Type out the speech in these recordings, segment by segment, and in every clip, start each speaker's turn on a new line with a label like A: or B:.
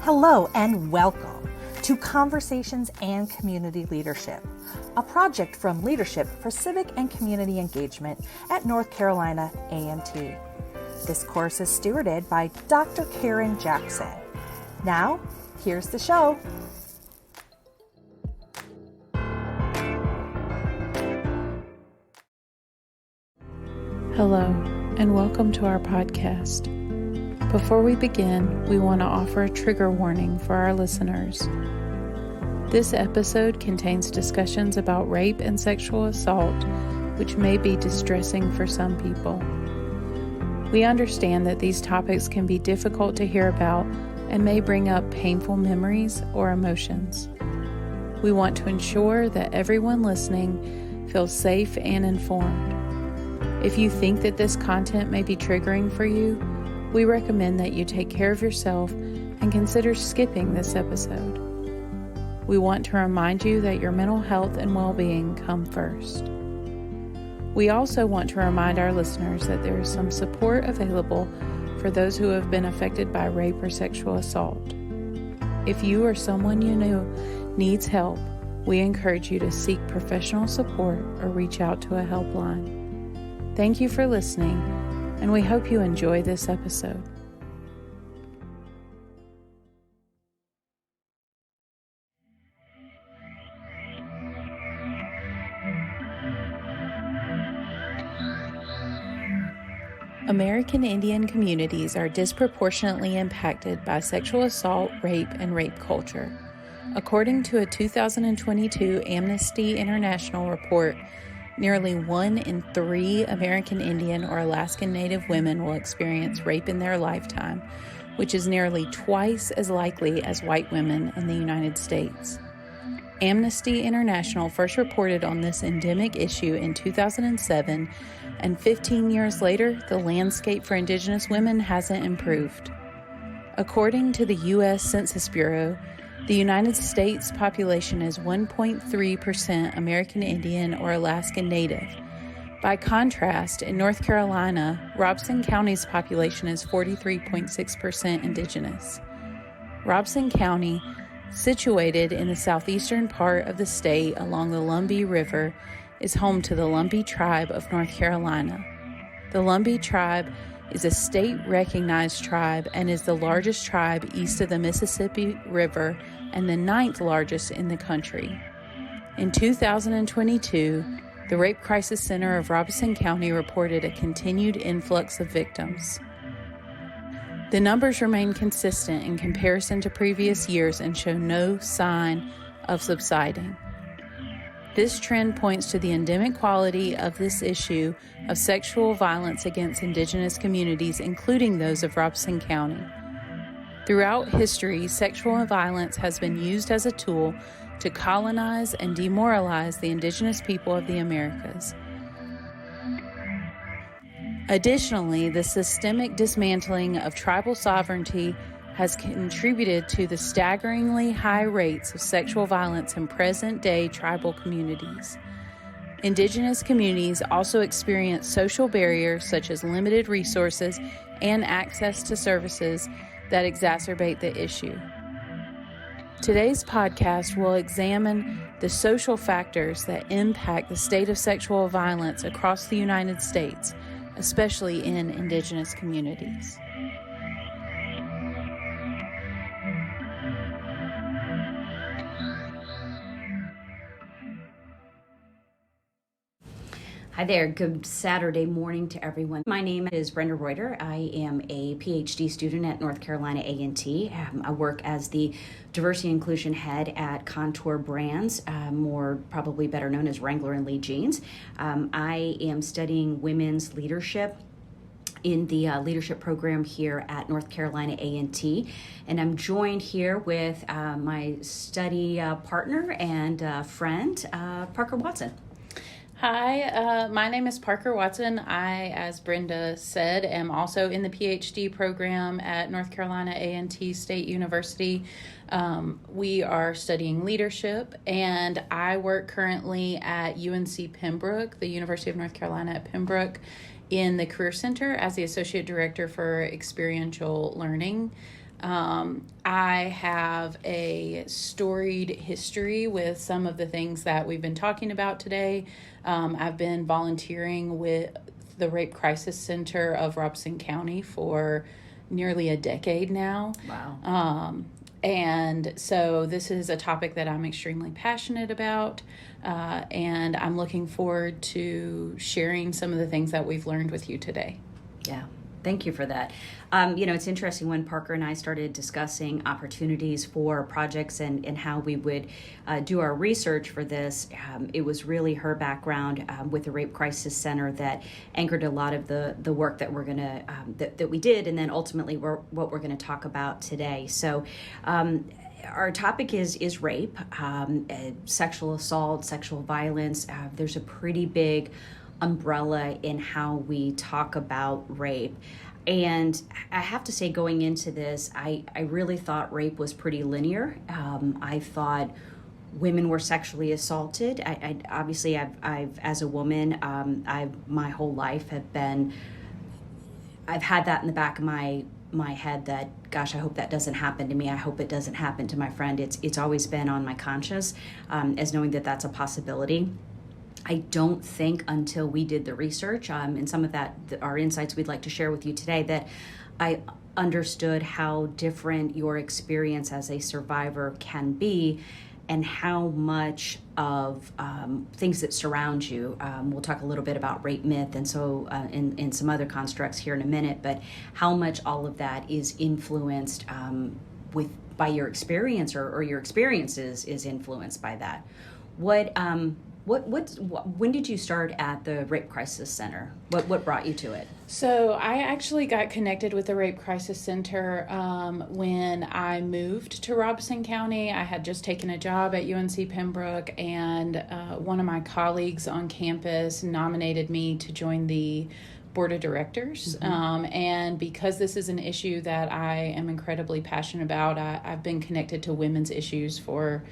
A: Hello and welcome to Conversations and Community Leadership, a project from Leadership for Civic and Community Engagement at North Carolina A&T. This course is stewarded by Dr. Karen Jackson. Now, here's the show.
B: Hello, and welcome to our podcast. Before we begin, we want to offer a trigger warning for our listeners. This episode contains discussions about rape and sexual assault, which may be distressing for some people. We understand that these topics can be difficult to hear about and may bring up painful memories or emotions. We want to ensure that everyone listening feels safe and informed. If you think that this content may be triggering for you, we recommend that you take care of yourself and consider skipping this episode. We want to remind you that your mental health and well-being come first. We also want to remind our listeners that there is some support available for those who have been affected by rape or sexual assault. If you or someone you know needs help, we encourage you to seek professional support or reach out to a helpline. Thank you for listening, and we hope you enjoy this episode. American Indian communities are disproportionately impacted by sexual assault, rape, and rape culture. According to a 2022 Amnesty International report, nearly 1 in 3 American Indian or Alaskan Native women will experience rape in their lifetime, which is nearly twice as likely as white women in the United States. Amnesty International first reported on this endemic issue in 2007, and 15 years later, the landscape for Indigenous women hasn't improved. According to the U.S. Census Bureau, the United States population is 1.3% American Indian or Alaskan Native. By contrast, in North Carolina, Robeson County's population is 43.6% Indigenous. Robeson County, situated in the southeastern part of the state along the Lumbee River, is home to the Lumbee tribe of North Carolina. The Lumbee tribe is a state-recognized tribe and is the largest tribe east of the Mississippi River and the 9th largest in the country. In 2022, the Rape Crisis Center of Robeson County reported a continued influx of victims. The numbers remain consistent in comparison to previous years and show no sign of subsiding. This trend points to the endemic quality of this issue of sexual violence against Indigenous communities, including those of Robeson County. Throughout history, sexual violence has been used as a tool to colonize and demoralize the Indigenous people of the Americas. Additionally, the systemic dismantling of tribal sovereignty has contributed to the staggeringly high rates of sexual violence in present-day tribal communities. Indigenous communities also experience social barriers such as limited resources and access to services that exacerbate the issue. Today's podcast will examine the social factors that impact the state of sexual violence across the United States, especially in Indigenous communities.
C: Hi there. Good Saturday morning to everyone. My name is Brenda Reuter. I am a PhD student at North Carolina A&T. I work as the Diversity and Inclusion Head at Contour Brands, more probably better known as Wrangler and Lee Jeans. I am studying women's leadership in the leadership program here at North Carolina A&T, and I'm joined here with my study partner and friend, Parker Watson.
B: Hi, my name is Parker Watson. I, as Brenda said, am also in the PhD program at North Carolina A&T State University. We are studying leadership, and I work currently at UNC Pembroke, the University of North Carolina at Pembroke, in the Career Center as the Associate Director for Experiential Learning. I have a storied history with some of the things that we've been talking about today. I've been volunteering with the Rape Crisis Center of Robeson County for nearly a decade now.
C: Wow.
B: And so this is a topic that I'm extremely passionate about, and I'm looking forward to sharing some of the things that we've learned with you today.
C: Yeah. Thank you for that. It's interesting when Parker and I started discussing opportunities for projects and how we would do our research for this. It was really her background with the Rape Crisis Center that anchored a lot of the work that we're gonna that we did, and then ultimately what we're going to talk about today. So. Our topic is rape, sexual assault, sexual violence. There's a pretty big umbrella in how we talk about rape. And I have to say, going into this, I really thought rape was pretty linear. I thought women were sexually assaulted. I obviously, I've as a woman, my whole life I've had that in the back of my head that, gosh, I hope that doesn't happen to me. I hope it doesn't happen to my friend. It's always been on my conscience, as knowing that that's a possibility. I don't think until we did the research and some of our insights we'd like to share with you today, that I understood how different your experience as a survivor can be and how much of things that surround you. We'll talk a little bit about rape myth and so in some other constructs here in a minute, but how much all of that is influenced by your experience or your experiences is influenced by that. When did you start at the Rape Crisis Center? What brought you to it?
B: So I actually got connected with the Rape Crisis Center when I moved to Robeson County. I had just taken a job at UNC Pembroke, and one of my colleagues on campus nominated me to join the board of directors. Mm-hmm. And because this is an issue that I am incredibly passionate about, I've been connected to women's issues for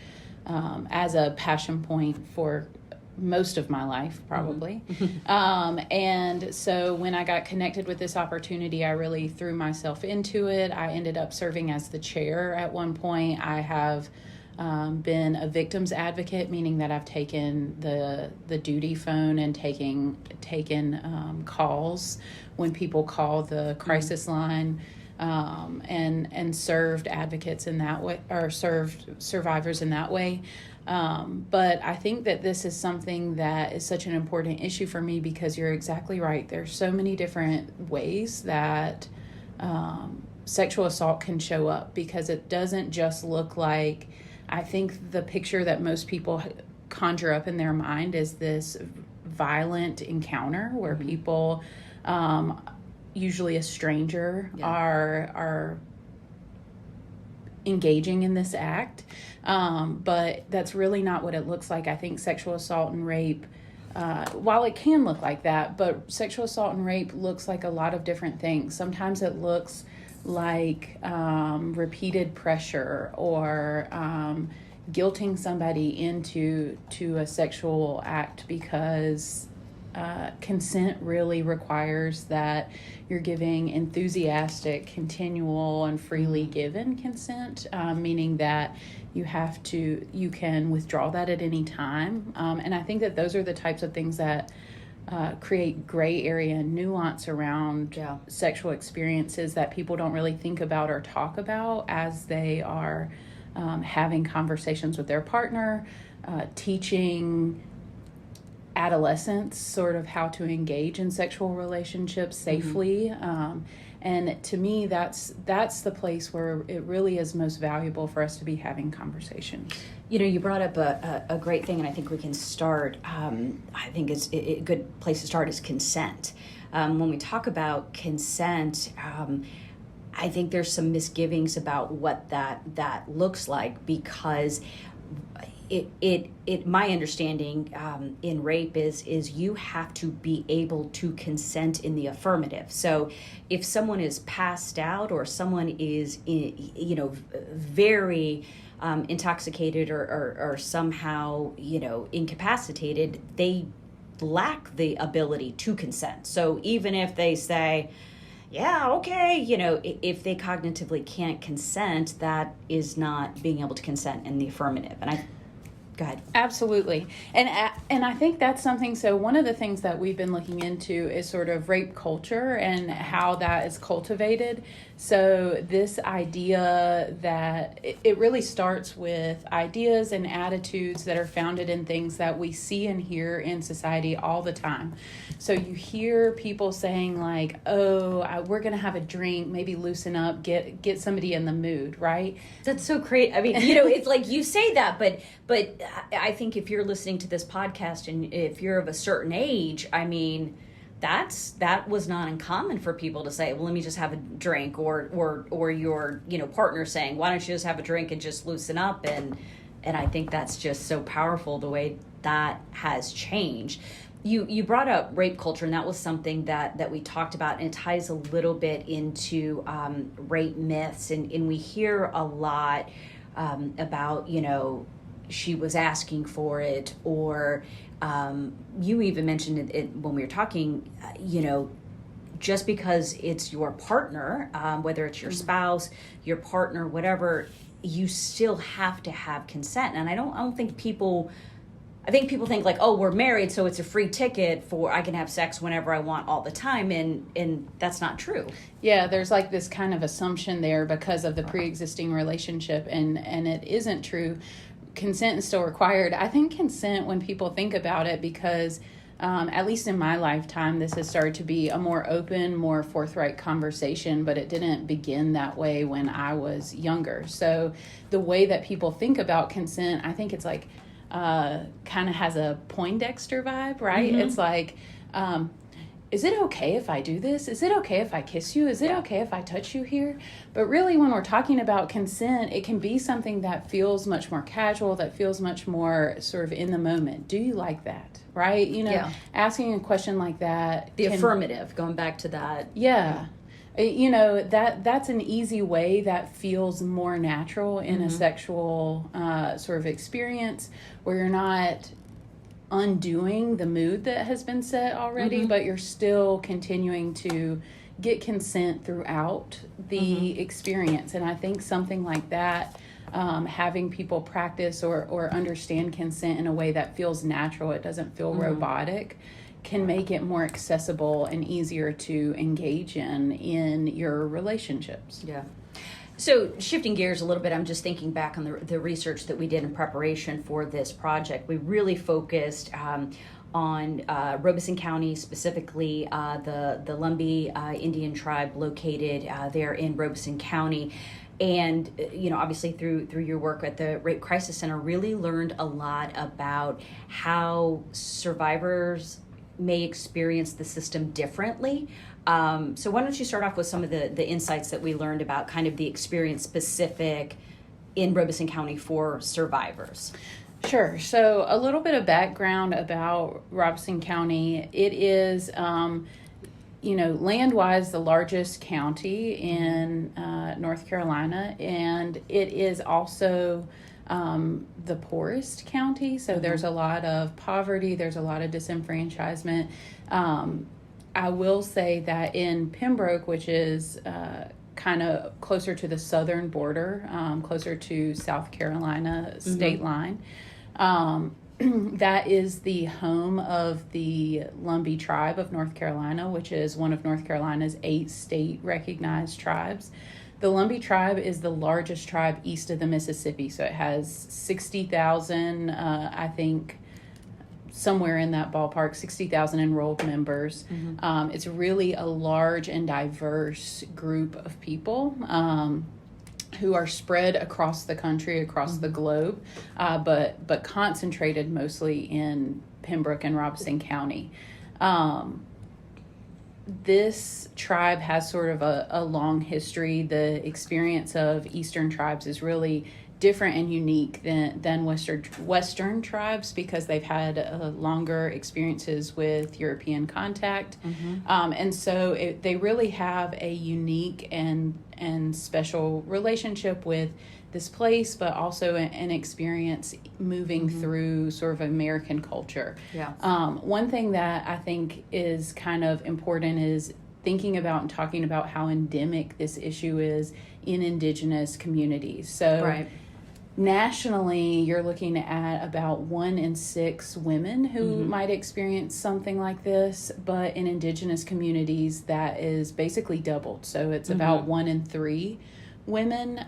B: as a passion point for most of my life, probably. Mm-hmm. And so when I got connected with this opportunity, I really threw myself into it. I ended up serving as the chair at one point. I have been a victims advocate, meaning that I've taken the duty phone and taken calls when people call the crisis line, and served advocates in that way, or served survivors in that way. But I think that this is something that is such an important issue for me because you're exactly right. There's so many different ways that sexual assault can show up, because it doesn't just look like, I think the picture that most people conjure up in their mind is this violent encounter where mm-hmm. people, usually a stranger, are engaging in this act. But that's really not what it looks like. I think sexual assault and rape, while it can look like that, but sexual assault and rape looks like a lot of different things. Sometimes it looks like repeated pressure or guilting somebody into a sexual act, because consent really requires that you're giving enthusiastic, continual, and freely given consent, meaning that you can withdraw that at any time. And I think that those are the types of things that create gray area and nuance around sexual experiences that people don't really think about or talk about as they are having conversations with their partner, teaching adolescents sort of how to engage in sexual relationships safely. Mm-hmm. And to me, that's the place where it really is most valuable for us to be having conversations.
C: You know, you brought up a great thing, and I think we can start. I think it's a good place to start is consent. When we talk about consent, I think there's some misgivings about what that looks like, because my understanding in rape is you have to be able to consent in the affirmative. So if someone is passed out or someone is very intoxicated or somehow incapacitated, they lack the ability to consent. So even if they say, yeah, okay, if they cognitively can't consent, that is not being able to consent in the affirmative. And go ahead.
B: Absolutely. And I think that's something, so one of the things that we've been looking into is sort of rape culture and how that is cultivated. So this idea that it really starts with ideas and attitudes that are founded in things that we see and hear in society all the time. So you hear people saying like, we're going to have a drink, maybe loosen up, get somebody in the mood, right?
C: That's so great. I mean, it's like you say that, but I think if you're listening to this podcast and if you're of a certain age, I mean, that was not uncommon for people to say, well, let me just have a drink, or your partner saying, why don't you just have a drink and just loosen up, and I think that's just so powerful the way that has changed. You brought up rape culture, and that was something that we talked about, and it ties a little bit into rape myths, and we hear a lot about she was asking for it, or you even mentioned it when we were talking, just because it's your partner, whether it's your spouse, your partner, whatever, you still have to have consent. And I don't think people, I think people think like, oh, we're married, so it's a free ticket for I can have sex whenever I want all the time, and that's not true.
B: Yeah, there's like this kind of assumption there because of the pre-existing relationship, and it isn't true. Consent is still required. I think consent, when people think about it, because at least in my lifetime, this has started to be a more open, more forthright conversation, but it didn't begin that way when I was younger. So the way that people think about consent, I think it's like kind of has a Poindexter vibe, right? Mm-hmm. It's like, is it okay if I do this? Is it okay if I kiss you? Is it okay if I touch you here? But really, when we're talking about consent, it can be something that feels much more casual, that feels much more sort of in the moment. Do you like that? Right? Asking a question like that.
C: The affirmative, going back to that.
B: Yeah. That's an easy way that feels more natural in a sexual sort of experience, where you're not undoing the mood that has been set already, but you're still continuing to get consent throughout the experience. And I think something like that, having people practice or understand consent in a way that feels natural, it doesn't feel robotic, can make it more accessible and easier to engage in your relationships.
C: Yeah. So shifting gears a little bit, I'm just thinking back on the research that we did in preparation for this project. We really focused on Robeson County, specifically the Lumbee Indian tribe located there in Robeson County. And, obviously through your work at the Rape Crisis Center, really learned a lot about how survivors may experience the system differently. So why don't you start off with some of the insights that we learned about kind of the experience specific in Robeson County for survivors?
B: Sure. So a little bit of background about Robeson County. It is, land-wise, the largest county in North Carolina, and it is also the poorest county. So there's a lot of poverty, there's a lot of disenfranchisement. I will say that in Pembroke, which is kind of closer to the southern border, closer to South Carolina state line, that is the home of the Lumbee tribe of North Carolina, which is one of North Carolina's 8 state recognized tribes. The Lumbee tribe is the largest tribe east of the Mississippi, so it has 60,000, I think, somewhere in that ballpark, 60,000 enrolled members. It's really a large and diverse group of people who are spread across the country, across the globe, but concentrated mostly in Pembroke and Robeson County. This tribe has sort of a long history. The experience of Eastern tribes is really different and unique than Western tribes, because they've had longer experiences with European contact. And so they really have a unique and special relationship with this place, but also an experience moving through sort of American culture. One thing that I think is kind of important is thinking about and talking about how endemic this issue is in Indigenous communities. So
C: Right.
B: nationally, you're looking at about 1 in 6 women who
C: Mm-hmm.
B: might experience something like this, but in Indigenous communities, that is basically doubled. So it's about 1 in 3 women,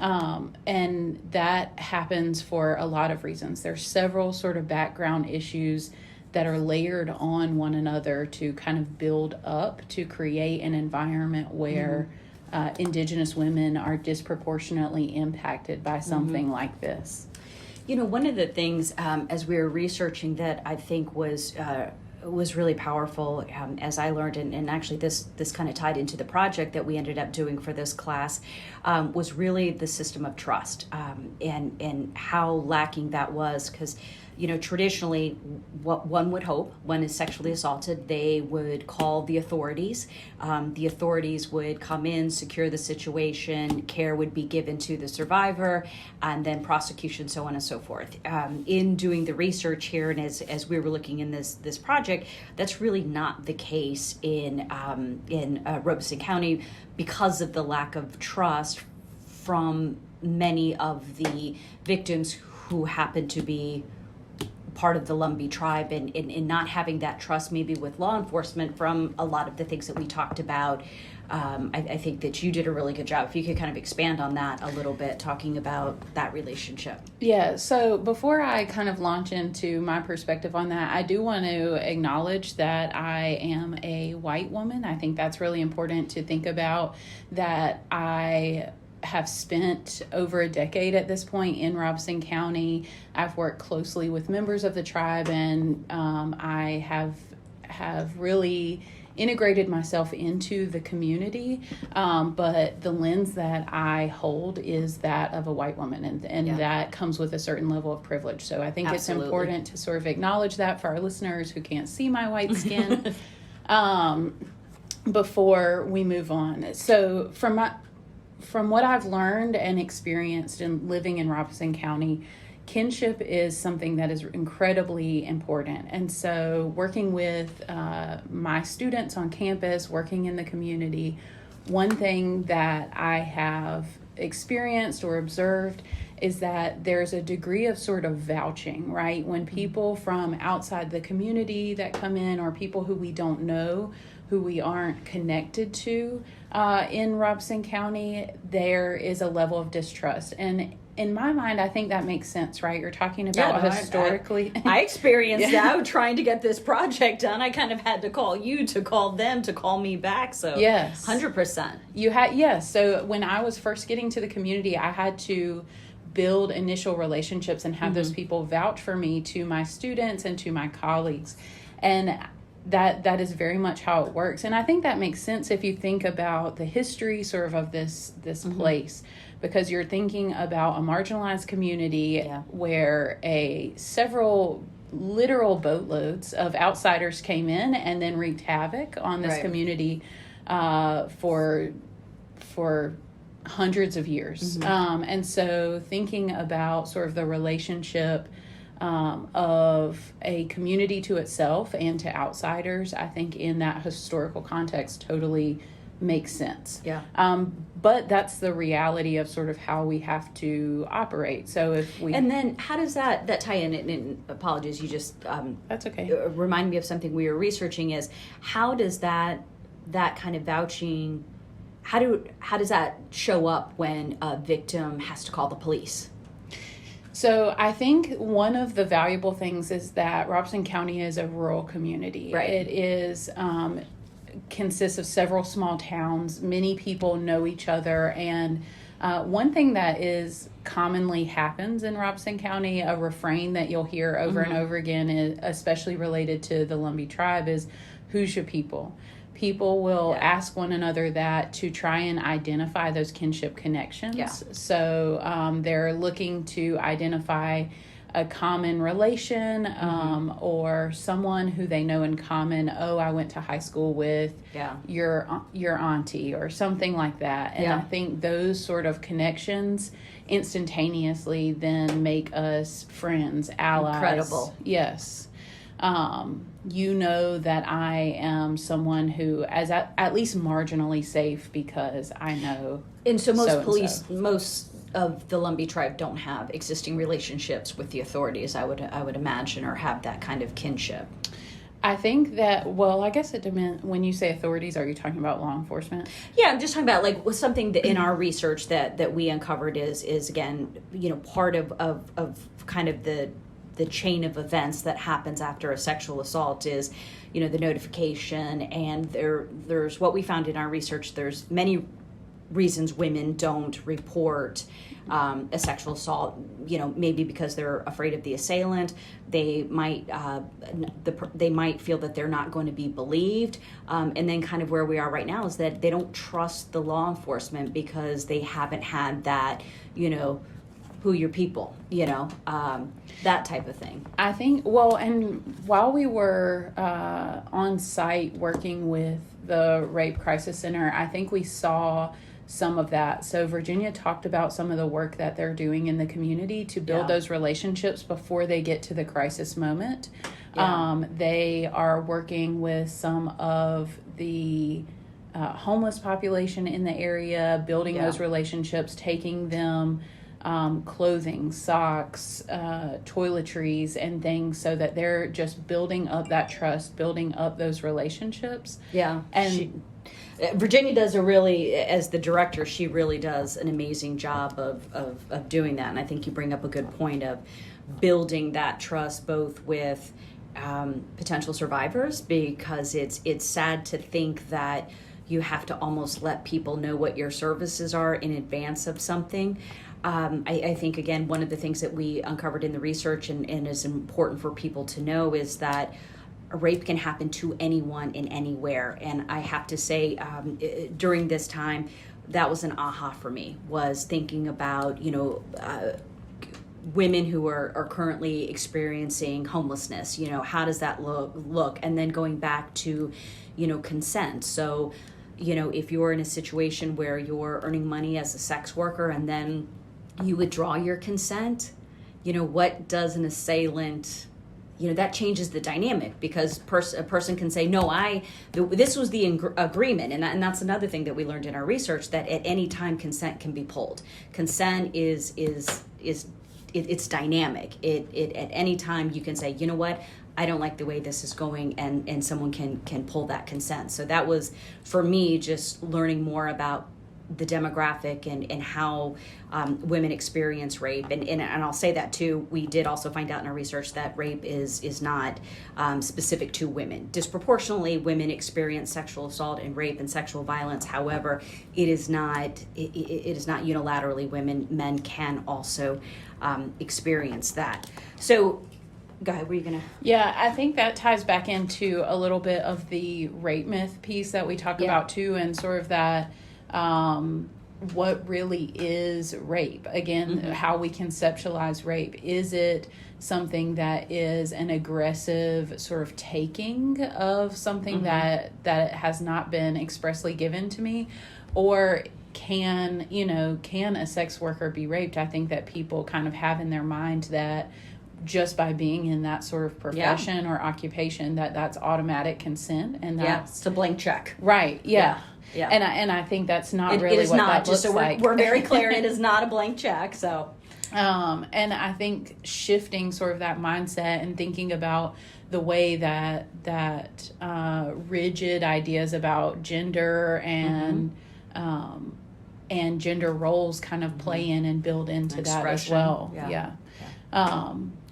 B: and that happens for a lot of reasons. There's several sort of background issues that are layered on one another to kind of build up to create an environment where Indigenous women are disproportionately impacted by something like this.
C: You know, one of the things as we were researching that I think was really powerful, as I learned, and actually this kind of tied into the project that we ended up doing for this class, was really the system of trust, and how lacking that was. Because, you know, traditionally, what one would hope when is sexually assaulted, they would call the authorities. The authorities would come in, secure the situation, care would be given to the survivor, and then prosecution, so on and so forth. In doing the research here, and as we were looking in this project, that's really not the case in Robeson County because of the lack of trust from many of the victims who happen to be part of the Lumbee tribe, and in not having that trust maybe with law enforcement from a lot of the things that we talked about. I think that you did a really good job. If you could kind of expand on that a little bit, talking about that relationship.
B: Yeah, so before I kind of launch into my perspective on that, I do want to acknowledge that I am a white woman. I think that's really important to think about, that I have spent over a decade at this point in Robeson County. I've worked closely with members of the tribe, and I have really integrated myself into the community, but the lens that I hold is that of a white woman, and that comes with a certain level of privilege. So I think It's important to sort of acknowledge that for our listeners who can't see my white skin before we move on. So from what I've learned and experienced in living in Robeson County, kinship is something that is incredibly important. And so working with my students on campus, working in the community, one thing that I have experienced or observed is that there's a degree of sort of vouching, right? When people from outside the community that come in, or people who we don't know, who we aren't connected to in Robeson County, there is a level of distrust. And in my mind, I think that makes sense, right? You're talking about historically.
C: I experienced that trying to get this project done. I kind of had to call you to call them to call me back. So
B: yes,
C: 100%.
B: Yes. So when I was first getting to the community, I had to build initial relationships and have those people vouch for me to my students and to my colleagues. And that is very much how it works. And I think that makes sense if you think about the history sort of this place, because you're thinking about a marginalized community where several literal boatloads of outsiders came in and then wreaked havoc on this community for hundreds of years. And so thinking about sort of the relationship of a community to itself and to outsiders, I think in that historical context totally makes sense. But that's the reality of sort of how we have to operate. So if we...
C: And then how does that tie in? And apologies, you just...
B: that's okay.
C: Remind me of something we were researching is, how does that kind of vouching, how does that show up when a victim has to call the police?
B: So I think one of the valuable things is that Robeson County is a rural community.
C: Right.
B: It is consists of several small towns. Many people know each other, and one thing that is commonly happens in Robeson County, a refrain that you'll hear over and over again, especially related to the Lumbee tribe, is "Who's your people?" People will ask one another that to try and identify those kinship connections. So they're looking to identify a common relation or someone who they know in common. Oh, I went to high school with your auntie or something like that. And I think those sort of connections instantaneously then make us friends, allies.
C: Incredible.
B: Yes. You know that I am someone who is at least marginally safe because I know.
C: And so most police,
B: so.
C: most of the Lumbee tribe don't have existing relationships with the authorities, I would imagine, or have that kind of kinship.
B: I think that, well, I guess it depends. When you say authorities, are you talking about law enforcement?
C: Yeah, I'm just talking about like something that in our research that we uncovered is again, part of kind of the chain of events that happens after a sexual assault is, the notification, and there's what we found in our research. There's many reasons women don't report a sexual assault, maybe because they're afraid of the assailant. They might feel that they're not going to be believed, and then kind of where we are right now is that they don't trust the law enforcement because they haven't had that, who your people, that type of thing.
B: I think, well, and while we were on site working with the Rape Crisis Center, I think we saw some of that. So Virginia talked about some of the work that they're doing in the community to build those relationships before they get to the crisis moment. Yeah. They are working with some of the homeless population in the area, building those relationships, taking them clothing, socks, toiletries, and things, so that they're just building up that trust, building up those relationships.
C: Yeah.
B: And
C: Virginia does as the director, she really does an amazing job of doing that. And I think you bring up a good point of building that trust both with potential survivors, because it's sad to think that you have to almost let people know what your services are in advance of something. I think, again, one of the things that we uncovered in the research and is important for people to know is that rape can happen to anyone and anywhere. And I have to say, during this time, that was an aha for me, was thinking about, women who are currently experiencing homelessness, how does that look? And then going back to, consent. So, if you're in a situation where you're earning money as a sex worker and then you withdraw your consent, what does an assailant, that changes the dynamic, because a person can say, no, this was the agreement. And that's another thing that we learned in our research, that at any time consent can be pulled. Consent is it's dynamic. It at any time you can say, you know what, I don't like the way this is going, and someone can pull that consent. So that was, for me, just learning more about the demographic and how women experience rape. And I'll say that too, we did also find out in our research that rape is not specific to women. Disproportionately, women experience sexual assault and rape and sexual violence. However, it is not unilaterally women. Men can also experience that. So go ahead, were you gonna?
B: Yeah, I think that ties back into a little bit of the rape myth piece that we talk about too, and sort of that what really is rape. Again, how we conceptualize rape. Is it something that is an aggressive sort of taking of something that has not been expressly given to me? Or can a sex worker be raped? I think that people kind of have in their mind that just by being in that sort of profession or occupation, that's automatic consent, and that's
C: it's a blank check.
B: Right. Yeah.
C: Yeah.
B: And I think that's not
C: it
B: really
C: is
B: what
C: not,
B: that
C: just
B: looks
C: so
B: like.
C: We're very clear, it is not a blank check. So
B: and I think shifting sort of that mindset and thinking about the way that rigid ideas about gender and gender roles kind of play in and build into that as well.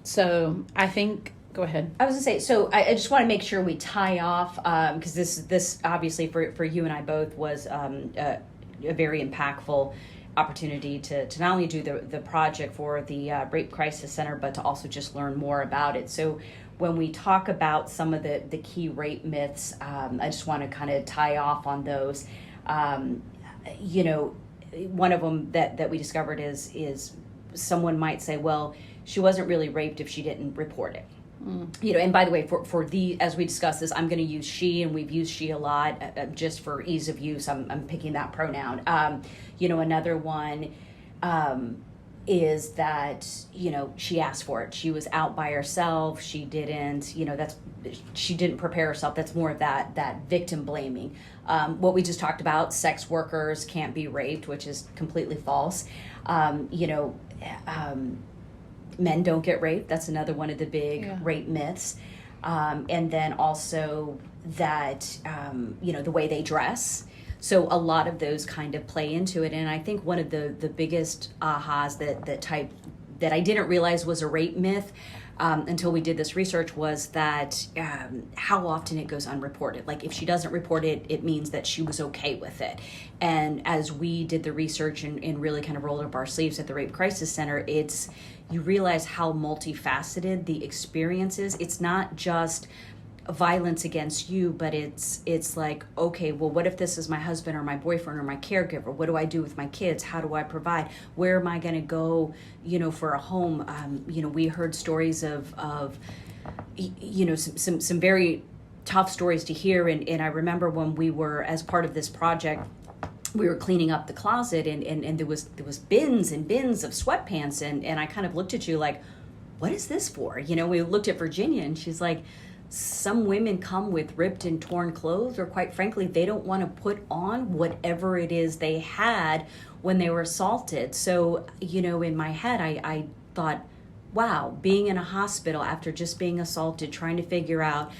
B: So I think, go ahead.
C: I was going to say, so I just want to make sure we tie off, because this obviously for you and I both was a very impactful opportunity to not only do the project for the Rape Crisis Center, but to also just learn more about it. So when we talk about some of the key rape myths, I just want to kind of tie off on those. One of them that we discovered is someone might say, well, she wasn't really raped if she didn't report it. And by the way, for as we discuss this, I'm going to use she, and we've used she a lot just for ease of use. I'm picking that pronoun. Another one, is that, she asked for it. She was out by herself. She didn't, she didn't prepare herself. That's more of that victim blaming. What we just talked about, sex workers can't be raped, which is completely false. Men don't get raped. That's another one of the big rape myths. And then also that, the way they dress. So a lot of those kind of play into it. And I think one of the biggest ahas that I didn't realize was a rape myth until we did this research was that how often it goes unreported. Like if she doesn't report it, it means that she was okay with it. And as we did the research and really kind of rolled up our sleeves at the Rape Crisis Center, you realize how multifaceted the experience is. It's not just violence against you, but it's like, okay, well, what if this is my husband or my boyfriend or my caregiver? What do I do with my kids? How do I provide? Where am I going to go, for a home? We heard stories of some very tough stories to hear. And I remember when we were, as part of this project, we were cleaning up the closet and there was bins and bins of sweatpants. And I kind of looked at you like, what is this for? We looked at Virginia and she's like, some women come with ripped and torn clothes, or quite frankly, they don't want to put on whatever it is they had when they were assaulted. So, in my head, I thought, wow, being in a hospital after just being assaulted, trying to figure out,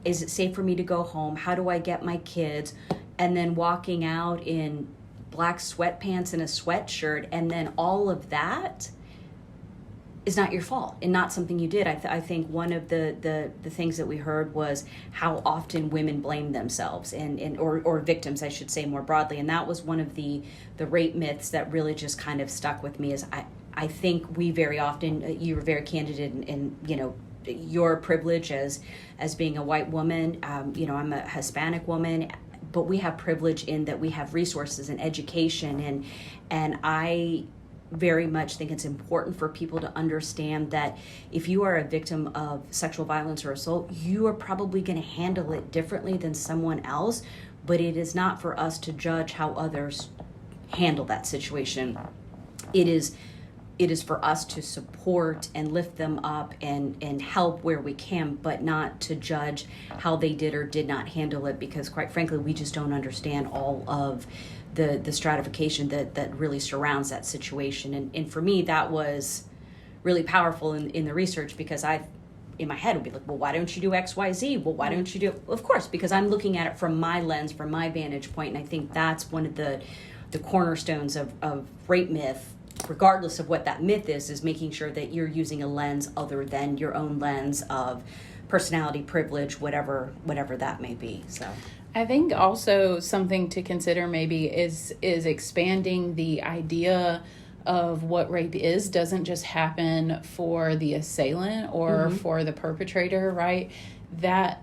C: is it safe for me to go home? How do I get my kids? And then walking out in black sweatpants and a sweatshirt, and then all of that is not your fault and not something you did. I think one of the things that we heard was how often women blame themselves or victims, I should say more broadly. And that was one of the rape myths that really just kind of stuck with me. Is I think we very often, you were very candid in your privilege as being a white woman. I'm a Hispanic woman, but we have privilege in that we have resources and education, and I very much think it's important for people to understand that if you are a victim of sexual violence or assault, you are probably going to handle it differently than someone else, but it is not for us to judge how others handle that situation. It is for us to support and lift them up and help where we can, but not to judge how they did or did not handle it, because quite frankly, we just don't understand all of the stratification that really surrounds that situation. And for me, that was really powerful in the research, because in my head would be like, well, why don't you do X, Y, Z? Well, why don't you do, of course, because I'm looking at it from my lens, from my vantage point. And I think that's one of the cornerstones of rape myth, regardless of what that myth is making sure that you're using a lens other than your own lens of personality, privilege, whatever that may be. So
B: I think also something to consider maybe is expanding the idea of what rape is. Doesn't just happen for the assailant or for the perpetrator, right? That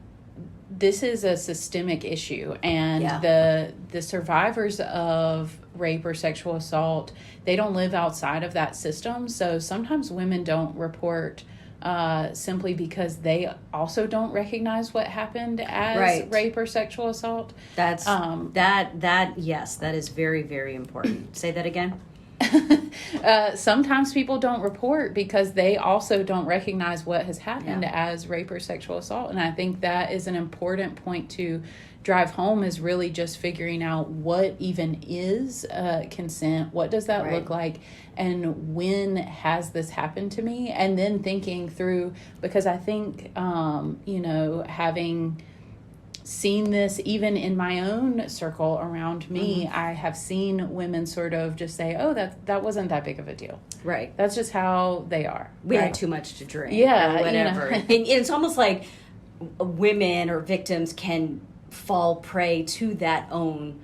B: this is a systemic issue, and the survivors of rape or sexual assault, they don't live outside of that system. So sometimes women don't report simply because they also don't recognize what happened as rape or sexual assault.
C: That's yes, that is very, very important. Say that again.
B: Sometimes people don't report because they also don't recognize what has happened as rape or sexual assault. And I think that is an important point to drive home, is really just figuring out what even is consent. What does that look like? And when has this happened to me? And then thinking through, because I think, having seen this even in my own circle around me, I have seen women sort of just say, oh, that wasn't that big of a deal. Right. That's just how they are.
C: We had too much to drink. Yeah. Or whatever. And it's almost like women or victims can fall prey to that own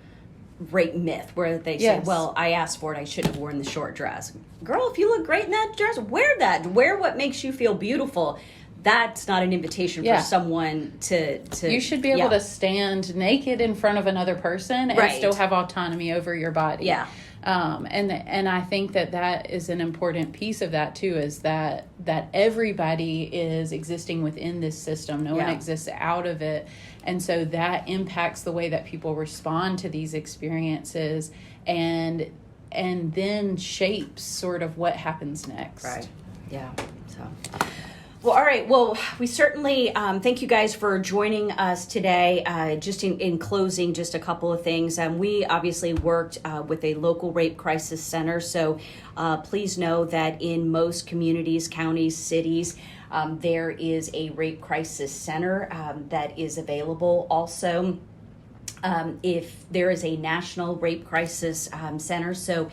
C: rape myth where they say, well, I asked for it, I shouldn't have worn the short dress. Girl, if you look great in that dress, wear that. Wear what makes you feel beautiful. That's not an invitation for someone to...
B: You should be able to stand naked in front of another person and still have autonomy over your body. Yeah. And I think that is an important piece of that too, is that everybody is existing within this system. No one exists out of it. And so that impacts the way that people respond to these experiences. And and then shapes sort of what happens next.
C: Right. Yeah. So. Well, all right. Well, we certainly thank you guys for joining us today. Just in closing, just a couple of things. We obviously worked with a local rape crisis center. So please know that in most communities, counties, cities, there is a rape crisis center that is available. Also, if there is a national rape crisis center. So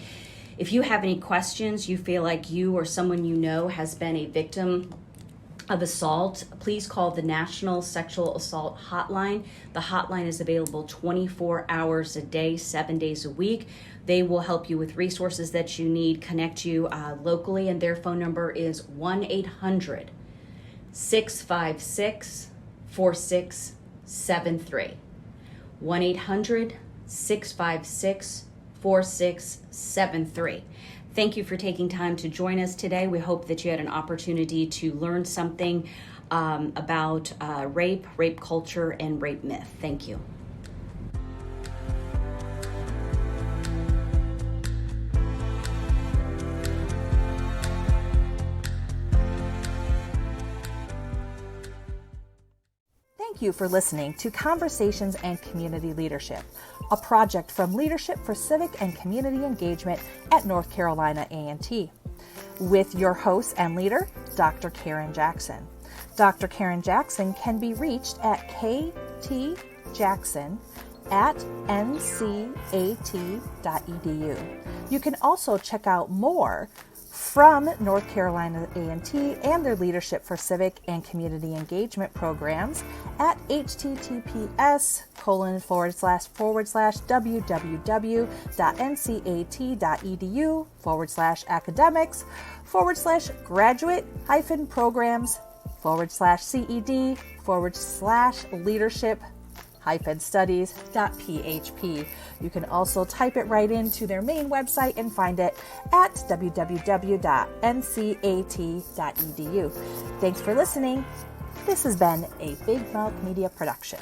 C: if you have any questions, you feel like you or someone you know has been a victim of assault, please call the National Sexual Assault Hotline. The hotline is available 24 hours a day, 7 days a week. They will help you with resources that you need, connect you locally, and their phone number is 1-800-656-4673. 1-800-656-4673. Thank you for taking time to join us today. We hope that you had an opportunity to learn something about rape culture, and rape myth. Thank you.
A: Thank you for listening to Conversations and Community Leadership, a project from Leadership for Civic and Community Engagement at North Carolina AT&T, with your host and leader, Dr. Karen Jackson. Dr. Karen Jackson can be reached at ktjackson@ncat.edu. You can also check out more from North Carolina AT&T and their Leadership for Civic and Community Engagement programs at https://www.ncat.edu/academics/leadership-studies.php. You can also type it right into their main website and find it at www.ncat.edu. Thanks for listening. This has been a Big Mouth Media production.